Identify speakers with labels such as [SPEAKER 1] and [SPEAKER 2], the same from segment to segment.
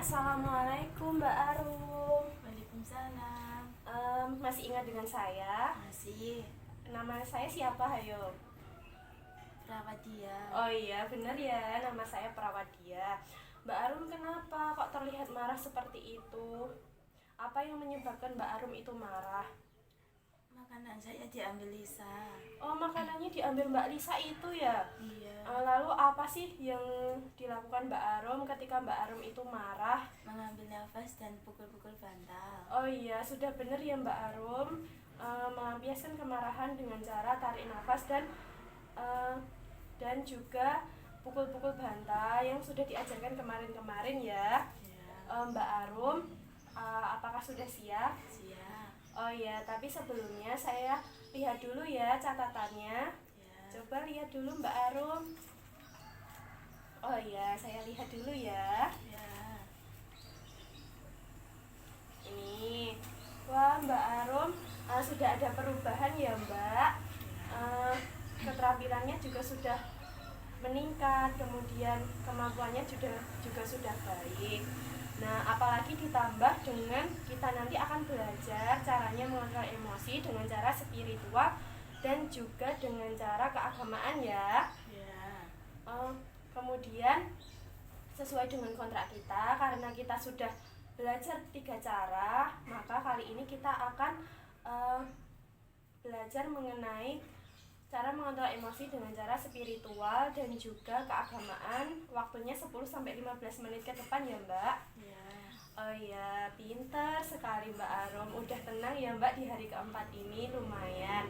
[SPEAKER 1] Assalamualaikum Mbak Arum.
[SPEAKER 2] Waalaikumsalam.
[SPEAKER 1] Masih ingat dengan saya?
[SPEAKER 2] Masih.
[SPEAKER 1] Nama saya siapa, hayo?
[SPEAKER 2] Prawadia.
[SPEAKER 1] Oh iya, bener ya, nama saya Prawadia. Mbak Arum kenapa kok terlihat marah seperti itu? Apa yang menyebabkan Mbak Arum itu marah?
[SPEAKER 2] Makanan saya diambil Lisa.
[SPEAKER 1] Oh, makanannya diambil Mbak Lisa itu ya?
[SPEAKER 2] Iya.
[SPEAKER 1] Lalu apa sih yang dilakukan Mbak Arum ketika Mbak Arum itu marah?
[SPEAKER 2] Mengambil nafas dan pukul-pukul bantal.
[SPEAKER 1] Oh iya, sudah benar ya Mbak Arum. Melampiaskan kemarahan dengan cara tarik nafas dan juga pukul-pukul bantal yang sudah diajarkan kemarin-kemarin ya.
[SPEAKER 2] Iya.
[SPEAKER 1] Mbak Arum, apakah sudah siap?
[SPEAKER 2] Siap.
[SPEAKER 1] Oh iya, tapi sebelumnya saya lihat dulu ya catatannya.
[SPEAKER 2] Ya.
[SPEAKER 1] Coba lihat dulu Mbak Arum. Oh iya, saya lihat dulu ya.
[SPEAKER 2] Ya.
[SPEAKER 1] Ini, wah Mbak Arum, sudah ada perubahan ya Mbak. Keterampilannya juga sudah meningkat, kemudian kemampuannya juga sudah baik. Nah, apalagi ditambah dengan kita nanti akan belajar caranya mengontrol emosi dengan cara spiritual dan juga dengan cara keagamaan ya.
[SPEAKER 2] Ya.
[SPEAKER 1] Kemudian sesuai dengan kontrak kita, karena kita sudah belajar 3 cara, maka kali ini kita akan belajar mengenai cara mengontrol emosi dengan cara spiritual dan juga keagamaan. Waktunya 10-15 menit ke depan ya Mbak.
[SPEAKER 2] Ya.
[SPEAKER 1] Oh iya, pintar sekali Mbak Arum. Udah tenang ya Mbak di hari keempat ini, lumayan.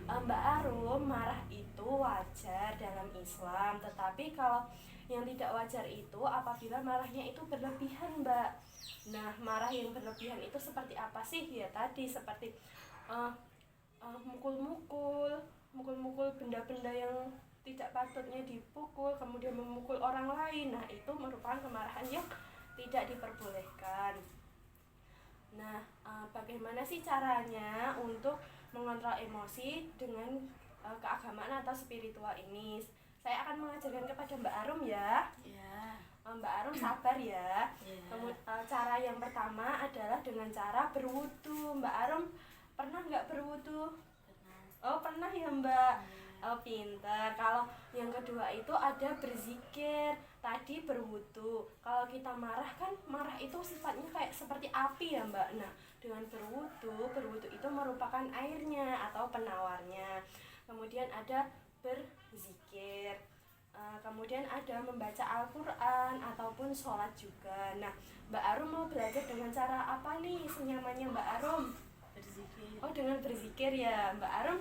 [SPEAKER 1] Mbak Arum, marah itu wajar dalam Islam, tetapi kalau yang tidak wajar itu apabila marahnya itu berlebihan Mbak. Nah, marah yang berlebihan itu seperti apa sih? Ya tadi seperti mukul-mukul benda-benda yang tidak patutnya dipukul, kemudian memukul orang lain. Nah, itu merupakan kemarahan yang tidak diperbolehkan. Nah, bagaimana sih caranya untuk mengontrol emosi dengan keagamaan atau spiritual ini? Saya akan mengajarkan kepada Mbak Arum ya.
[SPEAKER 2] Ya.
[SPEAKER 1] Mbak Arum sabar ya.
[SPEAKER 2] Ya.
[SPEAKER 1] Cara yang pertama adalah dengan cara berwudu. Mbak Arum pernah nggak berwudu?
[SPEAKER 2] Pernah.
[SPEAKER 1] Oh, pernah ya Mbak.
[SPEAKER 2] Ya.
[SPEAKER 1] Oh, pintar. Kalau yang kedua itu ada berzikir. Tadi berwudu. Kalau kita marah kan, marah itu sifatnya kayak seperti api ya Mbak. Nah, dengan berwudu itu merupakan airnya atau penawarnya. Kemudian ada berzikir. Kemudian ada membaca Al-Quran ataupun sholat juga. Nah, Mbak Arum mau belajar dengan cara apa nih senyamannya Mbak Arum?
[SPEAKER 2] Berzikir.
[SPEAKER 1] Oh, dengan berzikir ya Mbak Arum.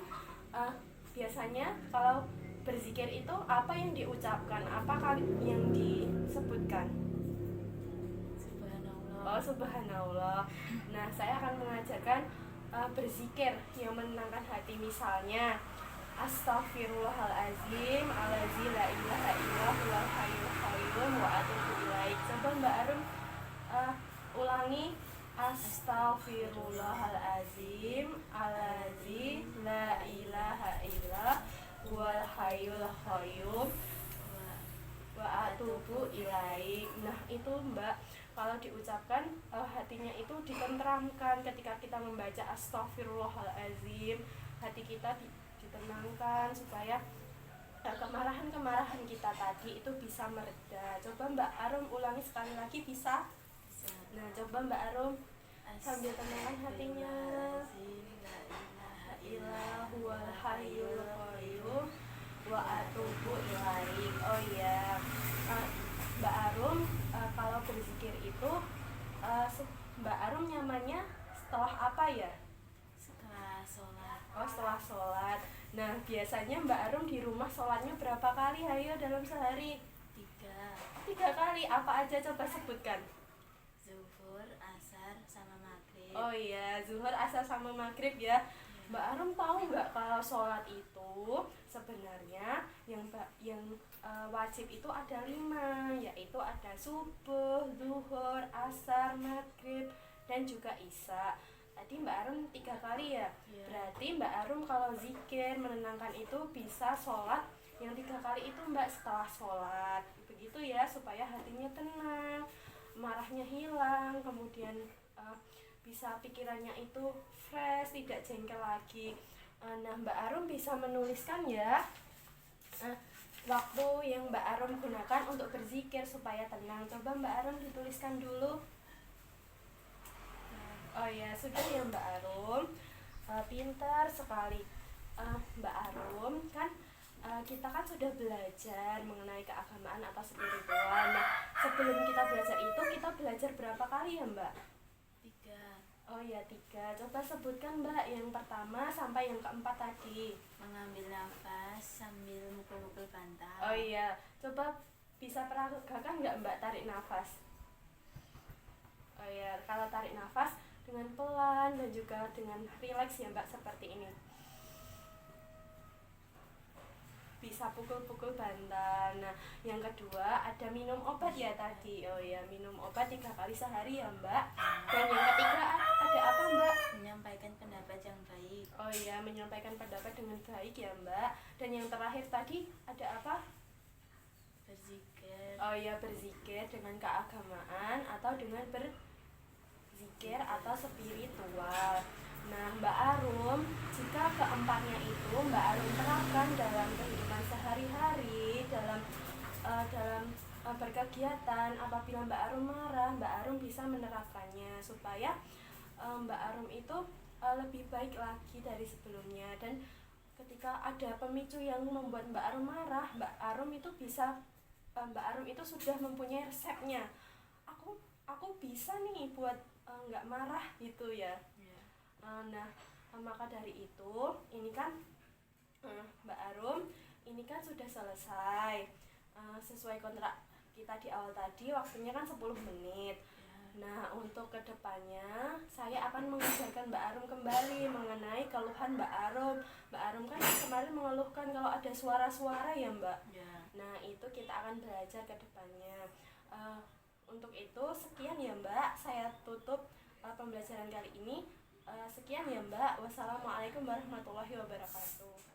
[SPEAKER 1] Biasanya kalau berzikir itu apa yang diucapkan? Apa kali yang disebutkan?
[SPEAKER 2] Subhanallah.
[SPEAKER 1] Oh, subhanallah. Nah, saya akan mengajarkan berzikir yang menenangkan hati. Misalnya Astaghfirullahaladzim Alladzi la ilaha illallah wal hayyul qayyum wa atubu ilaik. Coba Mbak Arum ulangi. Astaghfirullahaladzim Alladzi la ilaha illallah wal hayyul qayyum wa atubu ilaik. Nah, itu Mbak, kalau diucapkan hatinya itu ditentramkan. Ketika kita membaca Astaghfirullahaladzim, hati kita ditenangkan supaya kemarahan-kemarahan kita tadi itu bisa mereda. Coba Mbak Arum ulangi sekali lagi, bisa?
[SPEAKER 2] Bisa.
[SPEAKER 1] Nah, coba Mbak Arum sambil tenangkan hatinya.
[SPEAKER 2] La ilaha
[SPEAKER 1] Illahu wal hayyul qayyum wa atubu ilaik. Oh iya, Mbak Arum, kalau berzikir itu Mbak Arum nyamannya setelah apa ya?
[SPEAKER 2] Setelah sholat.
[SPEAKER 1] Oh, setelah sholat. Nah, biasanya Mbak Arum di rumah sholatnya berapa kali hayo dalam sehari? 3 kali. Apa aja coba sebutkan?
[SPEAKER 2] Zuhur, asar, sama maghrib.
[SPEAKER 1] Oh iya, zuhur, asar sama maghrib ya. Mbak Arum tahu nggak kalau sholat itu sebenarnya yang wajib itu ada 5, yaitu ada subuh, zuhur, asar, maghrib, dan juga isya. Tadi Mbak Arum 3 kali ya.
[SPEAKER 2] Ya.
[SPEAKER 1] Berarti Mbak Arum kalau zikir menenangkan itu bisa sholat yang 3 kali itu Mbak setelah sholat. Begitu ya, supaya hatinya tenang. marahnya hilang, kemudian bisa pikirannya itu fresh, tidak jengkel lagi. Nah, Mbak Arum bisa menuliskan ya waktu yang Mbak Arum gunakan untuk berzikir supaya tenang. Coba Mbak Arum dituliskan dulu. Oh ya, sudah ya Mbak Arum. Pintar sekali Mbak Arum. Kan kita kan sudah belajar mengenai keagamaan atau spiritual. Nah, sebelum kita belajar itu, kita belajar berapa kali ya Mbak?
[SPEAKER 2] 3.
[SPEAKER 1] Oh ya, 3. Coba sebutkan Mbak yang pertama sampai yang keempat tadi.
[SPEAKER 2] Mengambil nafas sambil mukul-mukul bantal.
[SPEAKER 1] Oh iya, coba bisa peragakan nggak Mbak tarik nafas? Oh ya, kalau tarik nafas dengan pelan dan juga dengan rileks ya Mbak, seperti ini. Bisa pukul-pukul bantal. Nah, yang kedua ada minum obat ya tadi. Oh ya, minum obat 3 kali sehari ya Mbak. Dan yang ketiga ada apa Mbak?
[SPEAKER 2] Menyampaikan pendapat yang baik.
[SPEAKER 1] Oh iya, menyampaikan pendapat dengan baik ya Mbak. Dan yang terakhir tadi ada apa?
[SPEAKER 2] Berzikir.
[SPEAKER 1] Oh iya, berzikir dengan keagamaan atau dengan berzikir atau spiritual. Nah, Mbak Arum, jika keempatnya itu Mbak Arum terapkan dalam kehidupan sehari-hari, dalam berkegiatan, apabila Mbak Arum marah, Mbak Arum bisa menerapkannya supaya Mbak Arum itu lebih baik lagi dari sebelumnya. Dan ketika ada pemicu yang membuat Mbak Arum marah, Mbak Arum itu bisa Mbak Arum itu sudah mempunyai resepnya. Aku bisa nih buat nggak marah gitu ya. Nah, maka dari itu ini kan Mbak Arum ini kan sudah selesai sesuai kontrak kita di awal tadi, waktunya kan 10 menit. Nah, untuk kedepannya saya akan mengajarkan Mbak Arum kembali mengenai keluhan Mbak Arum. Mbak Arum kan kemarin mengeluhkan kalau ada suara-suara ya Mbak. Nah, itu kita akan belajar kedepannya. Untuk itu sekian ya Mbak, saya tutup pembelajaran kali ini. Sekian ya Mbak. Wassalamualaikum warahmatullahi wabarakatuh.